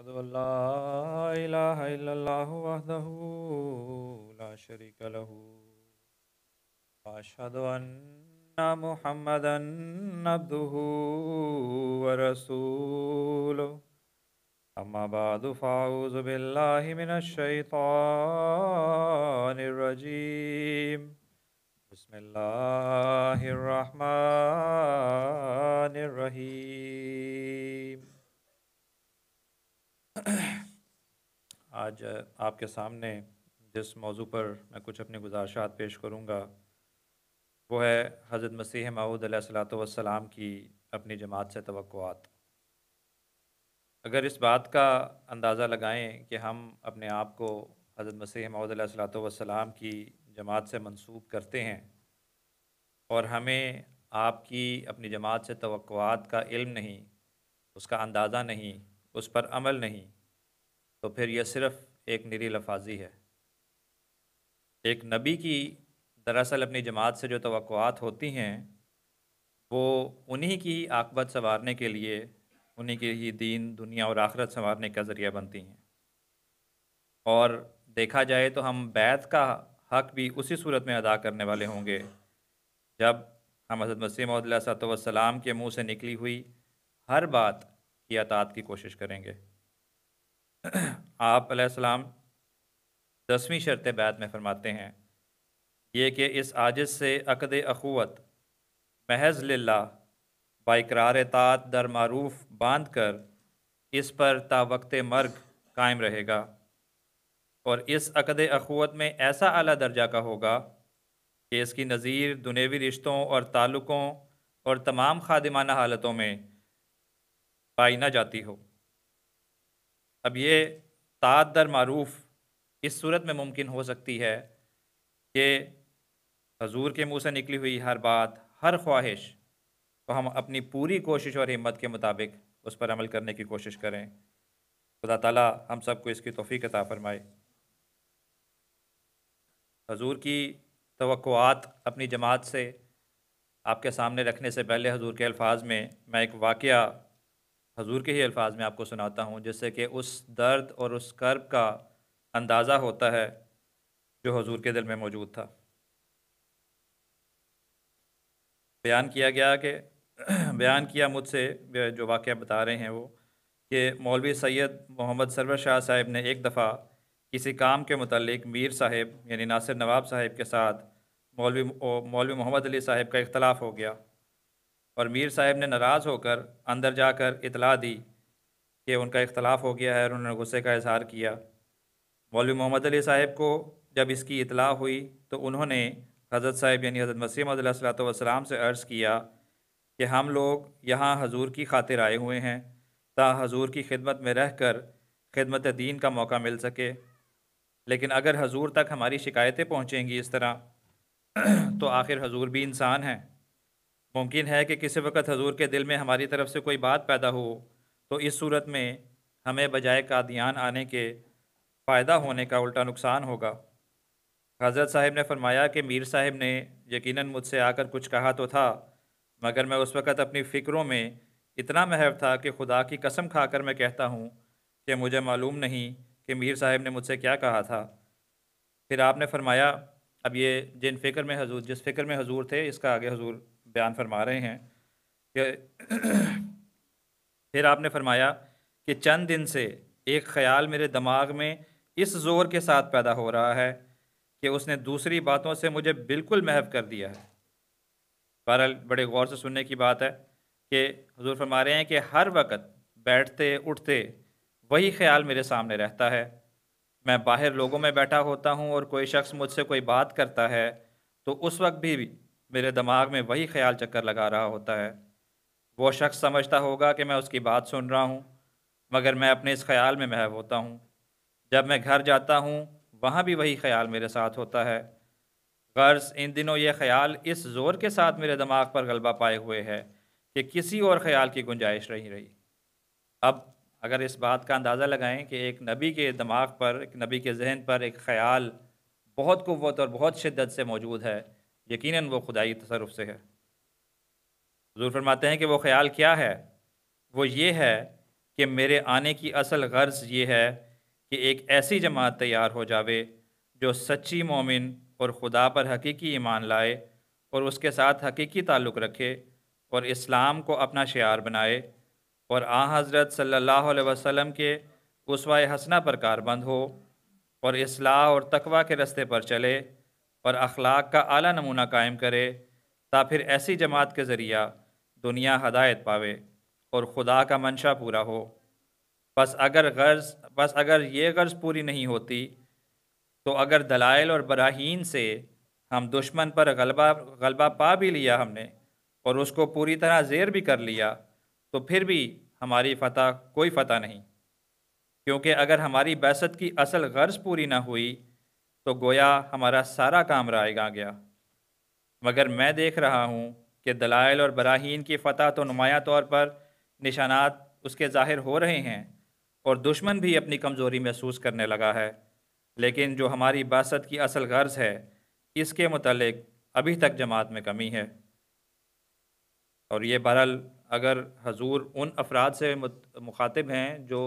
أشهد أن لا إله إلا الله وحده لا شريك له وأشهد أن محمدا عبده ورسوله أما بعد فأعوذ بالله من الشيطان الرجيم بسم الله الرحمن الرحيم آج آپ کے سامنے جس موضوع پر میں کچھ اپنی گزارشات پیش کروں گا وہ ہے حضرت مسیح موعود علیہ الصلوۃ والسلام کی اپنی جماعت سے توقعات۔ اگر اس بات کا اندازہ لگائیں کہ ہم اپنے آپ کو حضرت مسیح موعود علیہ الصلوۃ والسلام کی جماعت سے منسوب کرتے ہیں اور ہمیں آپ کی اپنی جماعت سے توقعات کا علم نہیں، اس کا اندازہ نہیں، اس پر عمل نہیں، تو پھر یہ صرف ایک نری لفاظی ہے۔ ایک نبی کی دراصل اپنی جماعت سے جو توقعات ہوتی ہیں وہ انہی کی عاقبت سنوارنے کے لیے، انہی کے ہی دین دنیا اور آخرت سنوارنے کا ذریعہ بنتی ہیں۔ اور دیکھا جائے تو ہم بیعت کا حق بھی اسی صورت میں ادا کرنے والے ہوں گے جب ہم حضرت مسیح موعود علیہ الصلوۃ والسلام کے منہ سے نکلی ہوئی ہر بات کی اطاعت کی کوشش کریں گے۔ آپ علیہ السلام 10ویں شرط بیعت میں فرماتے ہیں یہ کہ اس عاجز سے عقد اخوت محض للہ با اقرار اطاعت در معروف باندھ کر اس پر تا وقت مرگ قائم رہے گا، اور اس عقد اخوت میں ایسا اعلیٰ درجہ کا ہوگا کہ اس کی نظیر دنیوی رشتوں اور تعلقوں اور تمام خادمانہ حالتوں میں پائی نہ جاتی ہو۔ اب یہ طاعت در معروف اس صورت میں ممکن ہو سکتی ہے کہ حضور کے منہ سے نکلی ہوئی ہر بات، ہر خواہش کو ہم اپنی پوری کوشش اور ہمت کے مطابق اس پر عمل کرنے کی کوشش کریں۔ خدا تعالیٰ ہم سب کو اس کی توفیق عطا فرمائے۔ حضور کی توقعات اپنی جماعت سے آپ کے سامنے رکھنے سے پہلے حضور کے الفاظ میں ایک واقعہ حضور کے ہی الفاظ میں آپ کو سناتا ہوں جس سے کہ اس درد اور اس کرب کا اندازہ ہوتا ہے جو حضور کے دل میں موجود تھا۔ بیان کیا مجھ سے جو واقعہ بتا رہے ہیں وہ کہ مولوی سید محمد سرور شاہ صاحب نے ایک دفعہ کسی کام کے متعلق میر صاحب یعنی ناصر نواب صاحب کے ساتھ مولوی محمد علی صاحب کا اختلاف ہو گیا، اور میر صاحب نے ناراض ہو کر اندر جا کر اطلاع دی کہ ان کا اختلاف ہو گیا ہے، اور انہوں نے غصے کا اظہار کیا۔ مولوی محمد علی صاحب کو جب اس کی اطلاع ہوئی تو انہوں نے حضرت صاحب یعنی حضرت مسیح موعود علیہ الصلوۃ والسلام سے عرض کیا کہ ہم لوگ یہاں حضور کی خاطر آئے ہوئے ہیں تا حضور کی خدمت میں رہ کر خدمت دین کا موقع مل سکے، لیکن اگر حضور تک ہماری شکایتیں پہنچیں گی اس طرح تو آخر حضور بھی انسان ہیں، ممکن ہے کہ کسی وقت حضور کے دل میں ہماری طرف سے کوئی بات پیدا ہو، تو اس صورت میں ہمیں بجائے قادیان آنے کے فائدہ ہونے کا الٹا نقصان ہوگا۔ حضرت صاحب نے فرمایا کہ میر صاحب نے یقیناً مجھ سے آ کر کچھ کہا تو تھا، مگر میں اس وقت اپنی فکروں میں اتنا محو تھا کہ خدا کی قسم کھا کر میں کہتا ہوں کہ مجھے معلوم نہیں کہ میر صاحب نے مجھ سے کیا کہا تھا۔ پھر آپ نے فرمایا، اب یہ جس فکر میں حضور تھے اس کا آگے حضور بیان فرما رہے ہیں کہ پھر آپ نے فرمایا کہ چند دن سے ایک خیال میرے دماغ میں اس زور کے ساتھ پیدا ہو رہا ہے کہ اس نے دوسری باتوں سے مجھے بالکل محو کر دیا ہے۔ بہرحال بڑے غور سے سننے کی بات ہے کہ حضور فرما رہے ہیں کہ ہر وقت بیٹھتے اٹھتے وہی خیال میرے سامنے رہتا ہے۔ میں باہر لوگوں میں بیٹھا ہوتا ہوں اور کوئی شخص مجھ سے کوئی بات کرتا ہے تو اس وقت بھی میرے دماغ میں وہی خیال چکر لگا رہا ہوتا ہے۔ وہ شخص سمجھتا ہوگا کہ میں اس کی بات سن رہا ہوں، مگر میں اپنے اس خیال میں محو ہوتا ہوں۔ جب میں گھر جاتا ہوں وہاں بھی وہی خیال میرے ساتھ ہوتا ہے۔ غرض ان دنوں یہ خیال اس زور کے ساتھ میرے دماغ پر غلبہ پائے ہوئے ہے کہ کسی اور خیال کی گنجائش نہیں رہی۔ اب اگر اس بات کا اندازہ لگائیں کہ ایک نبی کے دماغ پر، ایک نبی کے ذہن پر ایک خیال بہت قوت اور بہت شدت سے موجود ہے، یقیناً وہ خدائی تصرف سے ہے۔ حضور فرماتے ہیں کہ وہ خیال کیا ہے؟ وہ یہ ہے کہ میرے آنے کی اصل غرض یہ ہے کہ ایک ایسی جماعت تیار ہو جاوے جو سچی مومن اور خدا پر حقیقی ایمان لائے اور اس کے ساتھ حقیقی تعلق رکھے اور اسلام کو اپنا شعار بنائے اور حضرت صلی اللہ علیہ وسلم کے اسوہ حسنہ پر کاربند ہو اور اصلاح اور تقوی کے رستے پر چلے اور اخلاق کا اعلیٰ نمونہ قائم کرے، تا پھر ایسی جماعت کے ذریعہ دنیا ہدایت پاوے اور خدا کا منشا پورا ہو۔ بس اگر یہ غرض پوری نہیں ہوتی تو اگر دلائل اور براہین سے ہم دشمن پر غلبہ پا بھی لیا ہم نے اور اس کو پوری طرح زیر بھی کر لیا، تو پھر بھی ہماری فتح کوئی فتح نہیں، کیونکہ اگر ہماری بعثت کی اصل غرض پوری نہ ہوئی تو گویا ہمارا سارا کام رائے گا گیا۔ مگر میں دیکھ رہا ہوں کہ دلائل اور براہین کی فتح تو نمایاں طور پر نشانات اس کے ظاہر ہو رہے ہیں اور دشمن بھی اپنی کمزوری محسوس کرنے لگا ہے، لیکن جو ہماری بعثت کی اصل غرض ہے اس کے متعلق ابھی تک جماعت میں کمی ہے۔ اور یہ بہرحال اگر حضور ان افراد سے مخاطب ہیں جو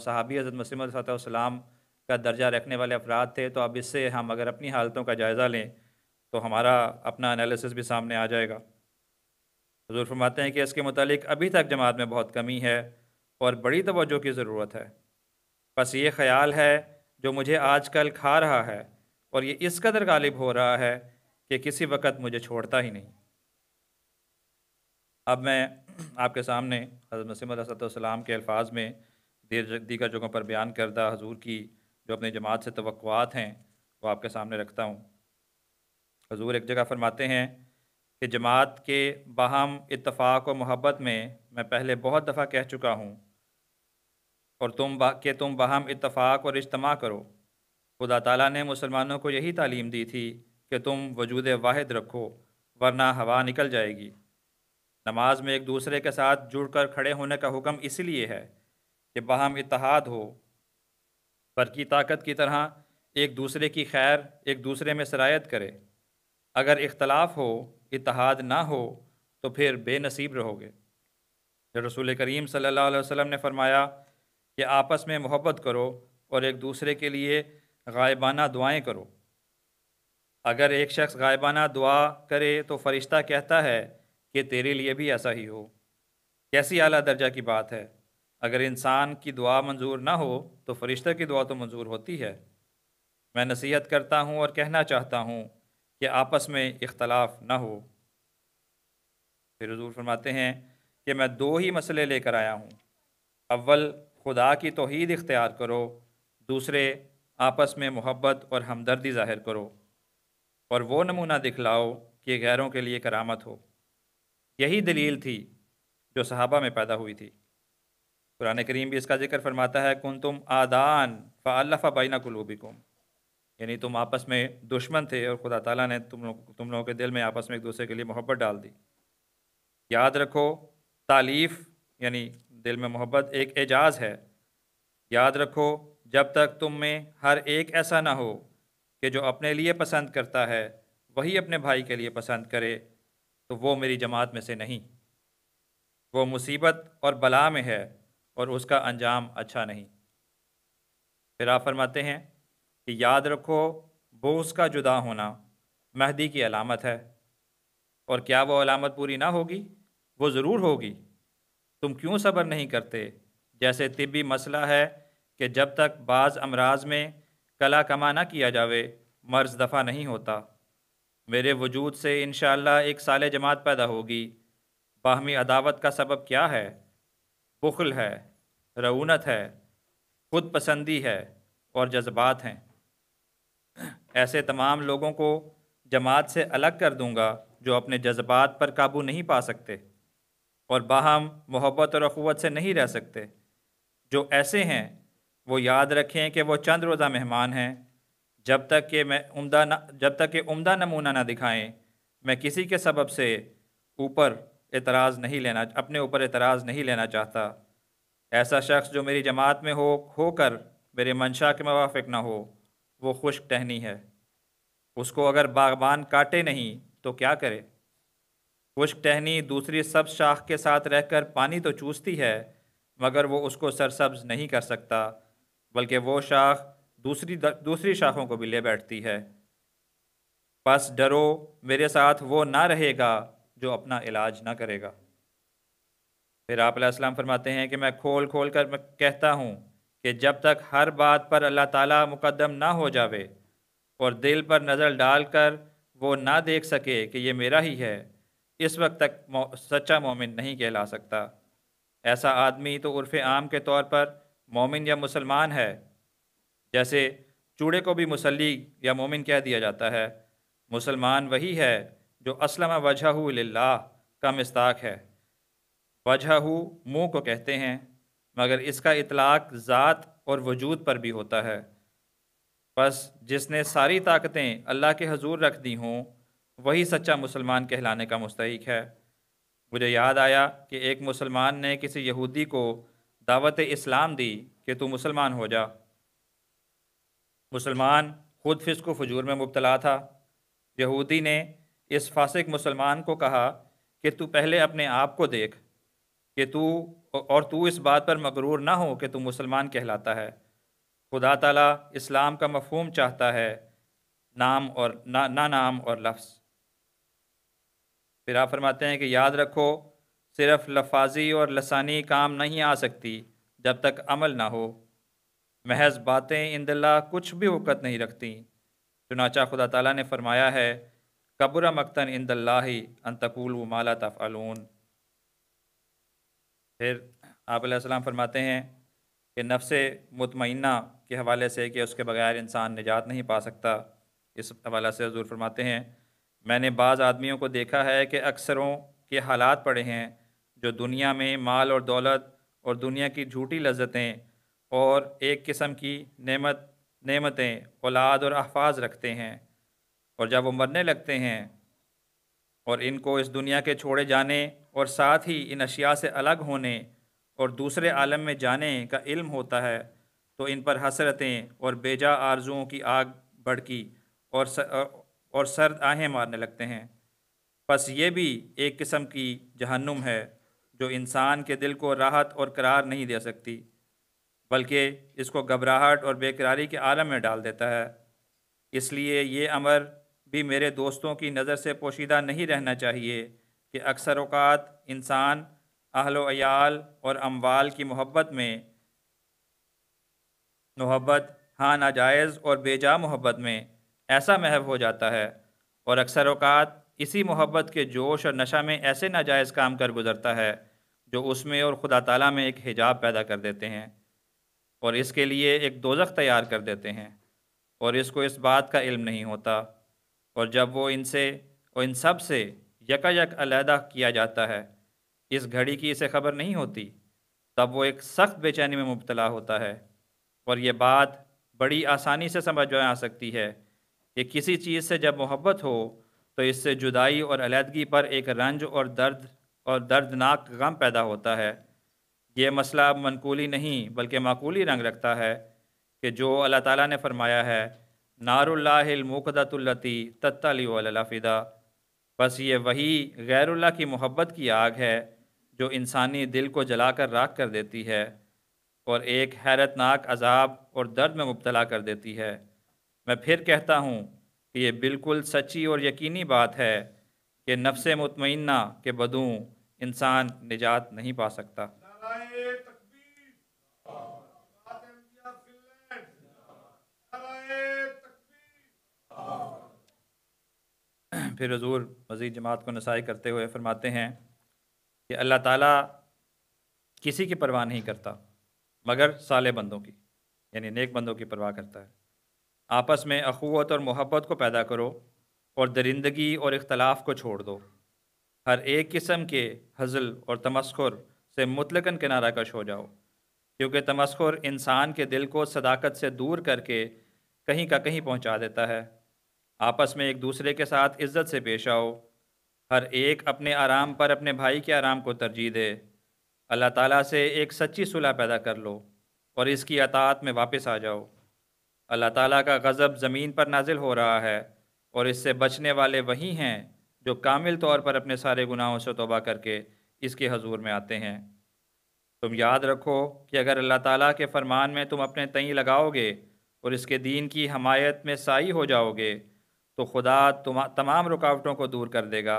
صحابی حضرت مسیح موعود علیہ السلام کا درجہ رکھنے والے افراد تھے، تو اب اس سے ہم اگر اپنی حالتوں کا جائزہ لیں تو ہمارا اپنا انالیسس بھی سامنے آ جائے گا۔ حضور فرماتے ہیں کہ اس کے متعلق ابھی تک جماعت میں بہت کمی ہے اور بڑی توجہ کی ضرورت ہے۔ بس یہ خیال ہے جو مجھے آج کل کھا رہا ہے اور یہ اس قدر غالب ہو رہا ہے کہ کسی وقت مجھے چھوڑتا ہی نہیں۔ اب میں آپ کے سامنے حضرت مسیح موعود علیہ السلام کے الفاظ میں دیگر جگہوں پر بیان کردہ حضور کی جو اپنی جماعت سے توقعات ہیں وہ آپ کے سامنے رکھتا ہوں۔ حضور ایک جگہ فرماتے ہیں کہ جماعت کے باہم اتفاق و محبت میں پہلے بہت دفعہ کہہ چکا ہوں اور تم باہم اتفاق اور اجتماع کرو۔ خدا تعالیٰ نے مسلمانوں کو یہی تعلیم دی تھی کہ تم وجود واحد رکھو ورنہ ہوا نکل جائے گی۔ نماز میں ایک دوسرے کے ساتھ جڑ کر کھڑے ہونے کا حکم اس لیے ہے کہ باہم اتحاد ہو، برقی طاقت کی طرح ایک دوسرے کی خیر ایک دوسرے میں سرایت کرے۔ اگر اختلاف ہو، اتحاد نہ ہو تو پھر بے نصیب رہو گے۔ رسول کریم صلی اللہ علیہ وسلم نے فرمایا کہ آپس میں محبت کرو اور ایک دوسرے کے لیے غائبانہ دعائیں کرو۔ اگر ایک شخص غائبانہ دعا کرے تو فرشتہ کہتا ہے کہ تیرے لیے بھی ایسا ہی ہو۔ کیسی اعلیٰ درجہ کی بات ہے! اگر انسان کی دعا منظور نہ ہو تو فرشتہ کی دعا تو منظور ہوتی ہے۔ میں نصیحت کرتا ہوں اور کہنا چاہتا ہوں کہ آپس میں اختلاف نہ ہو۔ پھر حضور فرماتے ہیں کہ میں دو ہی مسئلے لے کر آیا ہوں، اول خدا کی توحید اختیار کرو، دوسرے آپس میں محبت اور ہمدردی ظاہر کرو، اور وہ نمونہ دکھلاؤ کہ غیروں کے لیے کرامت ہو۔ یہی دلیل تھی جو صحابہ میں پیدا ہوئی تھی۔ قرآن کریم بھی اس کا ذکر فرماتا ہے کنتم آدان فالف بین قلوبکم، یعنی تم آپس میں دشمن تھے اور خدا تعالیٰ نے تم لوگوں کے دل میں آپس میں ایک دوسرے کے لیے محبت ڈال دی۔ یاد رکھو تالیف یعنی دل میں محبت ایک اعجاز ہے۔ یاد رکھو جب تک تم میں ہر ایک ایسا نہ ہو کہ جو اپنے لیے پسند کرتا ہے وہی اپنے بھائی کے لیے پسند کرے تو وہ میری جماعت میں سے نہیں۔ وہ مصیبت اور بلا میں ہے اور اس کا انجام اچھا نہیں۔ پھر آپ فرماتے ہیں کہ یاد رکھو بغض کا جدا ہونا مہدی کی علامت ہے، اور کیا وہ علامت پوری نہ ہوگی؟ وہ ضرور ہوگی۔ تم کیوں صبر نہیں کرتے؟ جیسے طبی مسئلہ ہے کہ جب تک بعض امراض میں کلا کما نہ کیا جاوے مرض دفع نہیں ہوتا۔ میرے وجود سے انشاءاللہ ایک صالح جماعت پیدا ہوگی۔ باہمی عداوت کا سبب کیا ہے؟ بخل ہے، رعونت ہے، خود پسندی ہے اور جذبات ہیں۔ ایسے تمام لوگوں کو جماعت سے الگ کر دوں گا جو اپنے جذبات پر قابو نہیں پا سکتے اور باہم محبت اور اخوت سے نہیں رہ سکتے۔ جو ایسے ہیں وہ یاد رکھیں کہ وہ چند روزہ مہمان ہیں، جب تک کہ عمدہ نمونہ نہ دکھائیں میں کسی کے سبب سے اپنے اوپر اعتراض نہیں لینا چاہتا۔ ایسا شخص جو میری جماعت میں ہو کر میرے منشا کے موافق نہ ہو وہ خشک ٹہنی ہے۔ اس کو اگر باغبان کاٹے نہیں تو کیا کرے؟ خشک ٹہنی دوسری سبز شاخ کے ساتھ رہ کر پانی تو چوستی ہے مگر وہ اس کو سرسبز نہیں کر سکتا، بلکہ وہ شاخ دوسری شاخوں کو بھی لے بیٹھتی ہے۔ بس ڈرو، میرے ساتھ وہ نہ رہے گا جو اپنا علاج نہ کرے گا۔ پھر آپ علیہ السلام فرماتے ہیں کہ میں کھول کھول کر میں کہتا ہوں کہ جب تک ہر بات پر اللہ تعالیٰ مقدم نہ ہو جاوے اور دل پر نظر ڈال کر وہ نہ دیکھ سکے کہ یہ میرا ہی ہے، اس وقت تک سچا مومن نہیں کہلا سکتا۔ ایسا آدمی تو عرف عام کے طور پر مومن یا مسلمان ہے، جیسے چوڑے کو بھی مسلی یا مومن کہہ دیا جاتا ہے۔ مسلمان وہی ہے جو اسلم وجہہ للہ کا مصداق ہے۔ وجہہ منہ کو کہتے ہیں، مگر اس کا اطلاق ذات اور وجود پر بھی ہوتا ہے۔ بس جس نے ساری طاقتیں اللہ کے حضور رکھ دی ہوں وہی سچا مسلمان کہلانے کا مستحق ہے۔ مجھے یاد آیا کہ ایک مسلمان نے کسی یہودی کو دعوت اسلام دی کہ تو مسلمان ہو جا۔ مسلمان خود فسق و فجور میں مبتلا تھا۔ یہودی نے اس فاسق مسلمان کو کہا کہ تو پہلے اپنے آپ کو دیکھ کہ تو اس بات پر مغرور نہ ہو کہ تو مسلمان کہلاتا ہے۔ خدا تعالیٰ اسلام کا مفہوم چاہتا ہے، نام اور نہ نام اور لفظ۔ پھر آپ فرماتے ہیں کہ یاد رکھو، صرف لفاظی اور لسانی کام نہیں آ سکتی جب تک عمل نہ ہو۔ محض باتیں عند اللہ کچھ بھی وقت نہیں رکھتی۔ چنانچہ خدا تعالیٰ نے فرمایا ہے، کبر مقتن عند اللہ ان تقولوا ما لا تفعلون۔ پھر آپ علیہ السلام فرماتے ہیں کہ نفس مطمئنہ کے حوالے سے کہ اس کے بغیر انسان نجات نہیں پا سکتا، اس حوالے سے حضور فرماتے ہیں، میں نے بعض آدمیوں کو دیکھا ہے کہ اکثروں کے حالات پڑے ہیں جو دنیا میں مال اور دولت اور دنیا کی جھوٹی لذتیں اور ایک قسم کی نعمتیں، اولاد اور احفاظ رکھتے ہیں، اور جب وہ مرنے لگتے ہیں اور ان کو اس دنیا کے چھوڑے جانے اور ساتھ ہی ان اشیاء سے الگ ہونے اور دوسرے عالم میں جانے کا علم ہوتا ہے تو ان پر حسرتیں اور بیجا آرزوؤں کی آگ بھڑکی اور سرد آہیں مارنے لگتے ہیں۔ پس یہ بھی ایک قسم کی جہنم ہے جو انسان کے دل کو راحت اور قرار نہیں دے سکتی، بلکہ اس کو گھبراہٹ اور بے قراری کے عالم میں ڈال دیتا ہے۔ اس لیے یہ امر بھی میرے دوستوں کی نظر سے پوشیدہ نہیں رہنا چاہیے کہ اکثر اوقات انسان اہل و عیال اور اموال کی محبت ہاں ناجائز اور بے جا محبت میں ایسا محو ہو جاتا ہے، اور اکثر اوقات اسی محبت کے جوش اور نشہ میں ایسے ناجائز کام کر گزرتا ہے جو اس میں اور خدا تعالیٰ میں ایک حجاب پیدا کر دیتے ہیں اور اس کے لیے ایک دوزخ تیار کر دیتے ہیں، اور اس کو اس بات کا علم نہیں ہوتا، اور جب وہ ان سب سے یکا یک علیحدہ کیا جاتا ہے، اس گھڑی کی اسے خبر نہیں ہوتی، تب وہ ایک سخت بے چینی میں مبتلا ہوتا ہے۔ اور یہ بات بڑی آسانی سے سمجھ میں آ سکتی ہے کہ کسی چیز سے جب محبت ہو تو اس سے جدائی اور علیحدگی پر ایک رنج اور دردناک غم پیدا ہوتا ہے۔ یہ مسئلہ اب منقولی نہیں بلکہ معقولی رنگ رکھتا ہے کہ جو اللہ تعالیٰ نے فرمایا ہے، نار اللہ الموقدۃ التی تطلع علی الافئدہ، بس یہ وہی غیر اللہ کی محبت کی آگ ہے جو انسانی دل کو جلا کر راکھ کر دیتی ہے اور ایک حیرت ناک عذاب اور درد میں مبتلا کر دیتی ہے۔ میں پھر کہتا ہوں کہ یہ بالکل سچی اور یقینی بات ہے کہ نفس مطمئنہ کے بدوں انسان نجات نہیں پا سکتا۔ پھر حضور مزید جماعت کو نصیحت کرتے ہوئے فرماتے ہیں کہ اللہ تعالیٰ کسی کی پرواہ نہیں کرتا مگر صالح بندوں کی، یعنی نیک بندوں کی پرواہ کرتا ہے۔ آپس میں اخوت اور محبت کو پیدا کرو اور درندگی اور اختلاف کو چھوڑ دو۔ ہر ایک قسم کے ہزل اور تمسخر سے مطلقاً کنارہ کش ہو جاؤ، کیونکہ تمسخر انسان کے دل کو صداقت سے دور کر کے کہیں کا کہیں پہنچا دیتا ہے۔ آپس میں ایک دوسرے کے ساتھ عزت سے پیش آؤ، ہر ایک اپنے آرام پر اپنے بھائی کے آرام کو ترجیح دے۔ اللہ تعالیٰ سے ایک سچی صلح پیدا کر لو اور اس کی اطاعت میں واپس آ جاؤ۔ اللہ تعالیٰ کا غضب زمین پر نازل ہو رہا ہے اور اس سے بچنے والے وہی ہیں جو کامل طور پر اپنے سارے گناہوں سے توبہ کر کے اس کے حضور میں آتے ہیں۔ تم یاد رکھو کہ اگر اللہ تعالیٰ کے فرمان میں تم اپنے تئیں لگاؤ گے اور اس کے دین کی حمایت میں سائی ہو جاؤ گے تو خدا تمام رکاوٹوں کو دور کر دے گا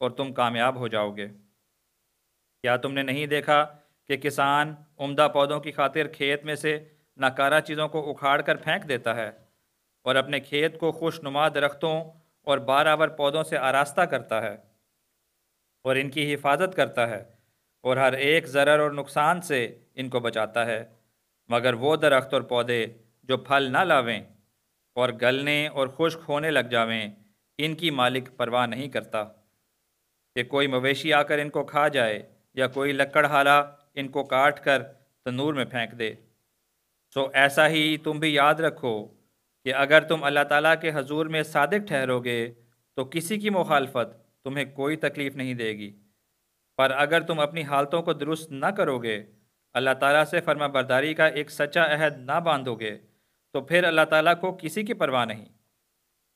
اور تم کامیاب ہو جاؤ گے۔ کیا تم نے نہیں دیکھا کہ کسان عمدہ پودوں کی خاطر کھیت میں سے ناکارہ چیزوں کو اکھاڑ کر پھینک دیتا ہے اور اپنے کھیت کو خوش نما درختوں اور بارآور پودوں سے آراستہ کرتا ہے اور ان کی حفاظت کرتا ہے اور ہر ایک ضرر اور نقصان سے ان کو بچاتا ہے، مگر وہ درخت اور پودے جو پھل نہ لاویں اور گلنے اور خشک ہونے لگ جاویں، ان کی مالک پرواہ نہیں کرتا کہ کوئی مویشی آ کر ان کو کھا جائے یا کوئی لکڑہالا ان کو کاٹ کر تنور میں پھینک دے۔ سو ایسا ہی تم بھی یاد رکھو کہ اگر تم اللہ تعالیٰ کے حضور میں صادق ٹھہرو گے تو کسی کی مخالفت تمہیں کوئی تکلیف نہیں دے گی، پر اگر تم اپنی حالتوں کو درست نہ کرو گے، اللہ تعالیٰ سے فرما برداری کا ایک سچا عہد نہ باندھو گے، تو پھر اللہ تعالیٰ کو کسی کی پرواہ نہیں۔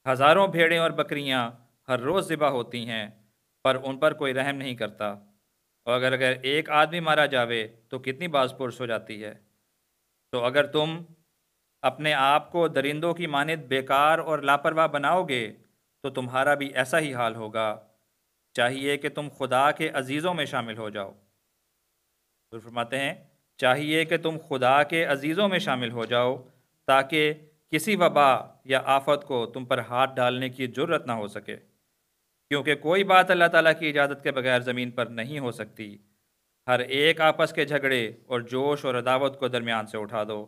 ہزاروں بھیڑیں اور بکریاں ہر روز ذبح ہوتی ہیں، پر ان پر کوئی رحم نہیں کرتا، اور اگر ایک آدمی مارا جاوے تو کتنی باز پرس ہو جاتی ہے۔ تو اگر تم اپنے آپ کو درندوں کی مانند بیکار اور لاپرواہ بناؤ گے تو تمہارا بھی ایسا ہی حال ہوگا۔ چاہیے کہ تم خدا کے عزیزوں میں شامل ہو جاؤ۔ تو فرماتے ہیں چاہیے کہ تم خدا کے عزیزوں میں شامل ہو جاؤ تاکہ کسی وبا یا آفت کو تم پر ہاتھ ڈالنے کی جرت نہ ہو سکے، کیونکہ کوئی بات اللہ تعالیٰ کی اجازت کے بغیر زمین پر نہیں ہو سکتی۔ ہر ایک آپس کے جھگڑے اور جوش اور عداوت کو درمیان سے اٹھا دو،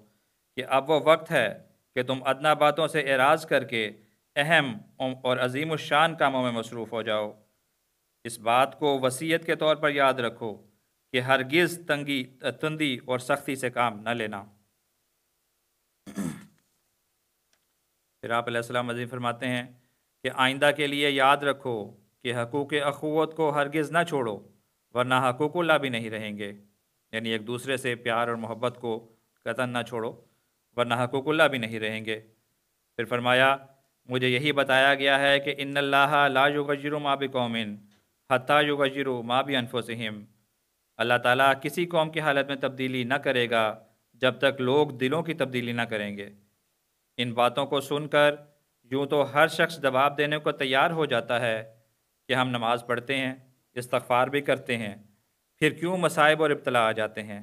کہ اب وہ وقت ہے کہ تم ادنیٰ باتوں سے اعراض کر کے اہم اور عظیم الشان کاموں میں مصروف ہو جاؤ۔ اس بات کو وصیت کے طور پر یاد رکھو کہ ہرگز تندی اور سختی سے کام نہ لینا۔ پھر آپ علیہ السلام مزید فرماتے ہیں کہ آئندہ کے لیے یاد رکھو کہ حقوق اخوت کو ہرگز نہ چھوڑو، ورنہ حقوق اللہ بھی نہیں رہیں گے، یعنی ایک دوسرے سے پیار اور محبت کو قطعاً نہ چھوڑو ورنہ حقوق اللہ بھی نہیں رہیں گے۔ پھر فرمایا مجھے یہی بتایا گیا ہے کہ ان اللہ لا یغیر ما بقوم حتی یغیروا ما بانفسہم، اللہ تعالیٰ کسی قوم کی حالت میں تبدیلی نہ کرے گا جب تک لوگ دلوں کی تبدیلی نہ کریں گے۔ ان باتوں کو سن کر یوں تو ہر شخص جواب دینے کو تیار ہو جاتا ہے کہ ہم نماز پڑھتے ہیں، استغفار بھی کرتے ہیں، پھر کیوں مصائب اور ابتلا آ جاتے ہیں؟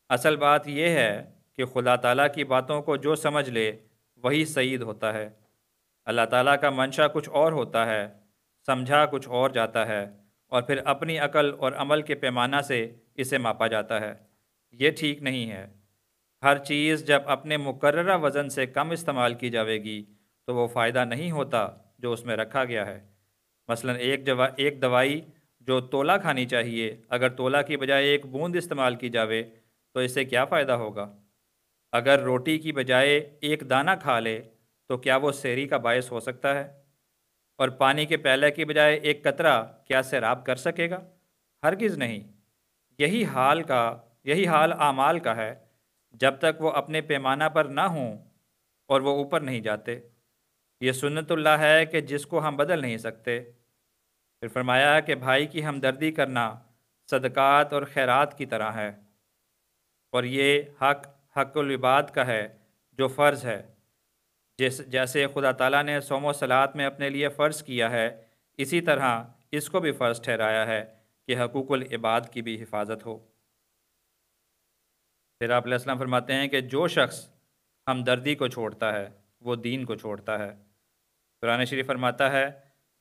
اصل بات یہ ہے کہ خدا تعالیٰ کی باتوں کو جو سمجھ لے وہی سعید ہوتا ہے۔ اللہ تعالیٰ کا منشا کچھ اور ہوتا ہے، سمجھا کچھ اور جاتا ہے، اور پھر اپنی عقل اور عمل کے پیمانہ سے اسے ماپا جاتا ہے۔ یہ ٹھیک نہیں ہے۔ ہر چیز جب اپنے مقررہ وزن سے کم استعمال کی جاوے گی تو وہ فائدہ نہیں ہوتا جو اس میں رکھا گیا ہے۔ مثلا ایک دوائی جو تولا کھانی چاہیے، اگر تولا کی بجائے ایک بوند استعمال کی جاوے تو اس سے کیا فائدہ ہوگا؟ اگر روٹی کی بجائے ایک دانہ کھا لے تو کیا وہ سیری کا باعث ہو سکتا ہے؟ اور پانی کے پیالے کی بجائے ایک قطرہ کیا سیراب کر سکے گا؟ ہرگز نہیں۔ یہی حال اعمال کا ہے، جب تک وہ اپنے پیمانہ پر نہ ہوں اور وہ اوپر نہیں جاتے۔ یہ سنت اللہ ہے کہ جس کو ہم بدل نہیں سکتے۔ پھر فرمایا کہ بھائی کی ہمدردی کرنا صدقات اور خیرات کی طرح ہے، اور یہ حق العباد کا ہے جو فرض ہے، جیسے خدا تعالیٰ نے صوم و صلات میں اپنے لیے فرض کیا ہے، اسی طرح اس کو بھی فرض ٹھہرایا ہے کہ حقوق العباد کی بھی حفاظت ہو۔ پھر آپ علیہ السلام فرماتے ہیں کہ جو شخص ہمدردی کو چھوڑتا ہے وہ دین کو چھوڑتا ہے۔ قرآن شریف فرماتا ہے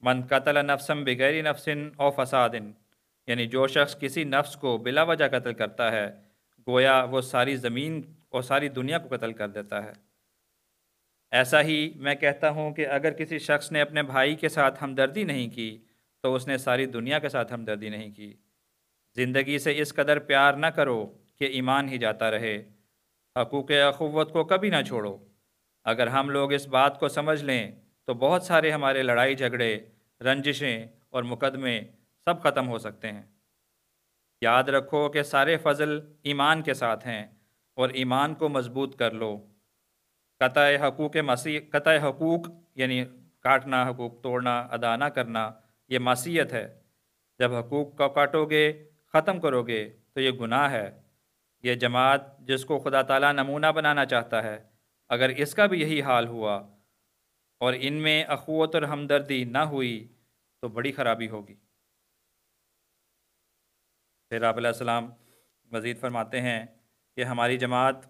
من قتل نفسا بغیر نفس او فساد، یعنی جو شخص کسی نفس کو بلا وجہ قتل کرتا ہے گویا وہ ساری زمین اور ساری دنیا کو قتل کر دیتا ہے۔ ایسا ہی میں کہتا ہوں کہ اگر کسی شخص نے اپنے بھائی کے ساتھ ہمدردی نہیں کی تو اس نے ساری دنیا کے ساتھ ہمدردی نہیں کی۔ زندگی سے اس قدر پیار نہ کرو کہ ایمان ہی جاتا رہے۔ حقوق اخوت کو کبھی نہ چھوڑو۔ اگر ہم لوگ اس بات کو سمجھ لیں تو بہت سارے ہمارے لڑائی جھگڑے، رنجشیں اور مقدمے سب ختم ہو سکتے ہیں۔ یاد رکھو کہ سارے فضل ایمان کے ساتھ ہیں، اور ایمان کو مضبوط کر لو۔ قطع حقوق یعنی کاٹنا، حقوق توڑنا، ادا نہ کرنا، یہ معصیت ہے۔ جب حقوق کو کاٹو گے، ختم کرو گے تو یہ گناہ ہے، یہ جماعت جس کو خدا تعالیٰ نمونہ بنانا چاہتا ہے، اگر اس کا بھی یہی حال ہوا اور ان میں اخوت اور ہمدردی نہ ہوئی تو بڑی خرابی ہوگی۔ پھر آپ علیہ السلام مزید فرماتے ہیں کہ ہماری جماعت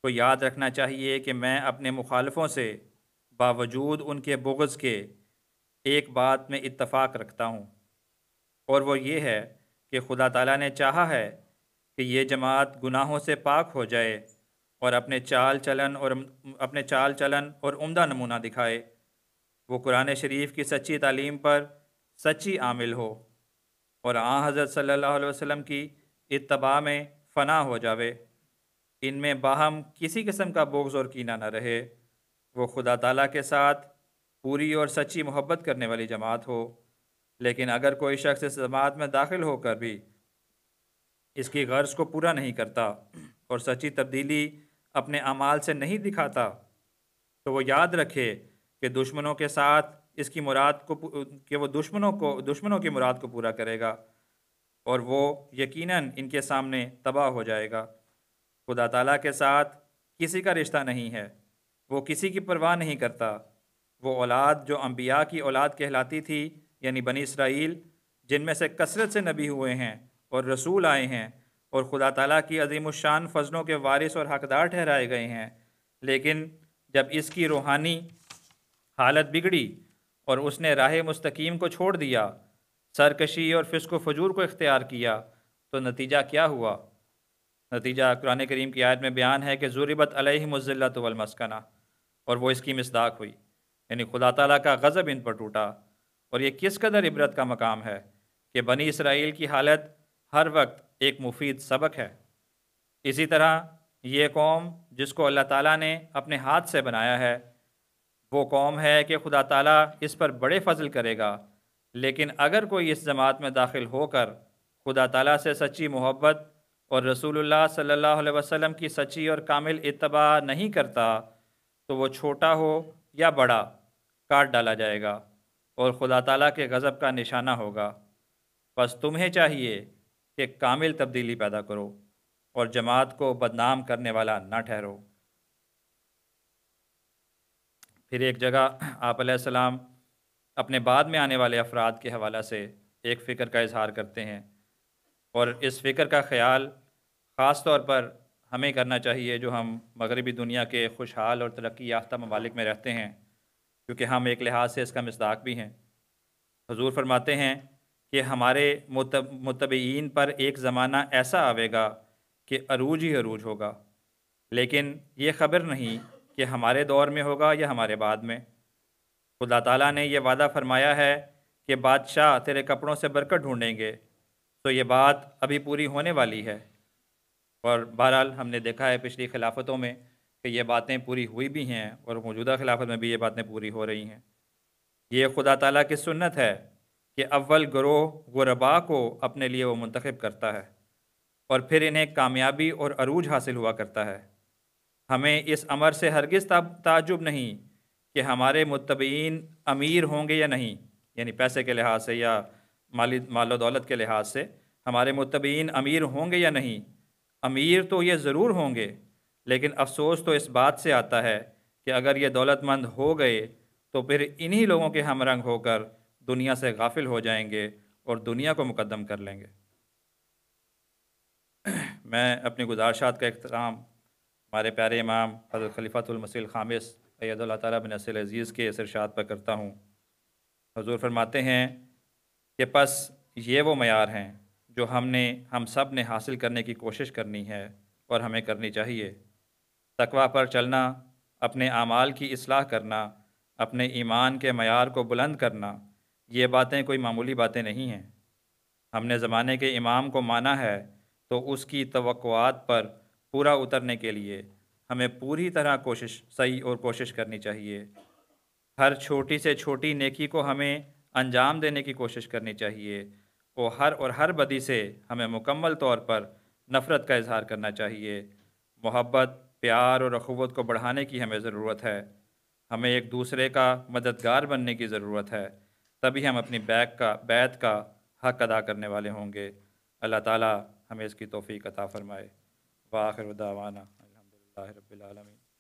کو یاد رکھنا چاہیے کہ میں اپنے مخالفوں سے باوجود ان کے بغض کے ایک بات میں اتفاق رکھتا ہوں، اور وہ یہ ہے کہ خدا تعالیٰ نے چاہا ہے کہ یہ جماعت گناہوں سے پاک ہو جائے اور اپنے چال چلن اور عمدہ نمونہ دکھائے، وہ قرآن شریف کی سچی تعلیم پر سچی عامل ہو اور آن حضرت صلی اللہ علیہ وسلم کی اتباع میں فنا ہو جاوے، ان میں باہم کسی قسم کا بغض اور کینہ نہ رہے، وہ خدا تعالیٰ کے ساتھ پوری اور سچی محبت کرنے والی جماعت ہو۔ لیکن اگر کوئی شخص اس جماعت میں داخل ہو کر بھی اس کی غرض کو پورا نہیں کرتا اور سچی تبدیلی اپنے اعمال سے نہیں دکھاتا، تو وہ یاد رکھے کہ دشمنوں کے ساتھ اس کی مراد کو کہ وہ دشمنوں کی مراد کو پورا کرے گا اور وہ یقیناً ان کے سامنے تباہ ہو جائے گا۔ خدا تعالیٰ کے ساتھ کسی کا رشتہ نہیں ہے، وہ کسی کی پرواہ نہیں کرتا۔ وہ اولاد جو انبیاء کی اولاد کہلاتی تھی، یعنی بنی اسرائیل، جن میں سے کثرت سے نبی ہوئے ہیں اور رسول آئے ہیں اور خدا تعالیٰ کی عظیم الشان فضلوں کے وارث اور حقدار ٹھہرائے گئے ہیں، لیکن جب اس کی روحانی حالت بگڑی اور اس نے راہ مستقیم کو چھوڑ دیا، سرکشی اور فسق و فجور کو اختیار کیا، تو نتیجہ کیا ہوا؟ نتیجہ قرآن کریم کی آیت میں بیان ہے کہ ضربت علیہم الذلۃ والمسکنہ، اور وہ اس کی مصداق ہوئی، یعنی خدا تعالیٰ کا غضب ان پر ٹوٹا۔ اور یہ کس قدر عبرت کا مقام ہے کہ بنی اسرائیل کی حالت ہر وقت ایک مفید سبق ہے۔ اسی طرح یہ قوم جس کو اللہ تعالیٰ نے اپنے ہاتھ سے بنایا ہے، وہ قوم ہے کہ خدا تعالیٰ اس پر بڑے فضل کرے گا، لیکن اگر کوئی اس جماعت میں داخل ہو کر خدا تعالیٰ سے سچی محبت اور رسول اللہ صلی اللہ علیہ وسلم کی سچی اور کامل اتباع نہیں کرتا، تو وہ چھوٹا ہو یا بڑا کاٹ ڈالا جائے گا اور خدا تعالیٰ کے غضب کا نشانہ ہوگا۔ بس تمہیں چاہیے کہ کامل تبدیلی پیدا کرو اور جماعت کو بدنام کرنے والا نہ ٹھہرو۔ پھر ایک جگہ آپ علیہ السلام اپنے بعد میں آنے والے افراد کے حوالہ سے ایک فکر کا اظہار کرتے ہیں، اور اس فکر کا خیال خاص طور پر ہمیں کرنا چاہیے جو ہم مغربی دنیا کے خوشحال اور ترقی یافتہ ممالک میں رہتے ہیں، کیونکہ ہم ایک لحاظ سے اس کا مصداق بھی ہیں۔ حضور فرماتے ہیں کہ ہمارے متبعین پر ایک زمانہ ایسا آئے گا کہ عروج ہی عروج ہوگا، لیکن یہ خبر نہیں کہ ہمارے دور میں ہوگا یا ہمارے بعد میں۔ خدا تعالیٰ نے یہ وعدہ فرمایا ہے کہ بادشاہ تیرے کپڑوں سے برکت ڈھونڈیں گے، تو یہ بات ابھی پوری ہونے والی ہے، اور بہرحال ہم نے دیکھا ہے پچھلی خلافتوں میں کہ یہ باتیں پوری ہوئی بھی ہیں اور موجودہ خلافت میں بھی یہ باتیں پوری ہو رہی ہیں۔ یہ خدا تعالیٰ کی سنت ہے کہ اول گروہ غرباء کو اپنے لیے وہ منتخب کرتا ہے اور پھر انہیں کامیابی اور عروج حاصل ہوا کرتا ہے۔ ہمیں اس امر سے ہرگز تعجب نہیں کہ ہمارے متبعین امیر ہوں گے یا نہیں، یعنی پیسے کے لحاظ سے یا مال و دولت کے لحاظ سے ہمارے متبعین امیر ہوں گے یا نہیں۔ امیر تو یہ ضرور ہوں گے، لیکن افسوس تو اس بات سے آتا ہے کہ اگر یہ دولت مند ہو گئے تو پھر انہی لوگوں کے ہم رنگ ہو کر دنیا سے غافل ہو جائیں گے اور دنیا کو مقدم کر لیں گے۔ میں اپنی گزارشات کا اختتام ہمارے پیارے امام حضرت خلیفۃ المسیح الخامس اید اللہ تعالیٰ بن نصر العزیز کے اس ارشاد پر کرتا ہوں۔ حضور فرماتے ہیں کہ پس یہ وہ معیار ہیں جو ہم سب نے حاصل کرنے کی کوشش کرنی ہے اور ہمیں کرنی چاہیے۔ تقویٰ پر چلنا، اپنے اعمال کی اصلاح کرنا، اپنے ایمان کے معیار کو بلند کرنا، یہ باتیں کوئی معمولی باتیں نہیں ہیں۔ ہم نے زمانے کے امام کو مانا ہے تو اس کی توقعات پر پورا اترنے کے لیے ہمیں پوری طرح کوشش کرنی چاہیے۔ ہر چھوٹی سے چھوٹی نیکی کو ہمیں انجام دینے کی کوشش کرنی چاہیے، اور ہر بدی سے ہمیں مکمل طور پر نفرت کا اظہار کرنا چاہیے۔ محبت، پیار اور اخوت کو بڑھانے کی ہمیں ضرورت ہے۔ ہمیں ایک دوسرے کا مددگار بننے کی ضرورت ہے، تبھی ہم اپنی بیعت کا حق ادا کرنے والے ہوں گے۔ اللہ تعالیٰ ہمیں اس کی توفیق عطا فرمائے۔ وآخر دعوانا الحمدللہ رب العالمین۔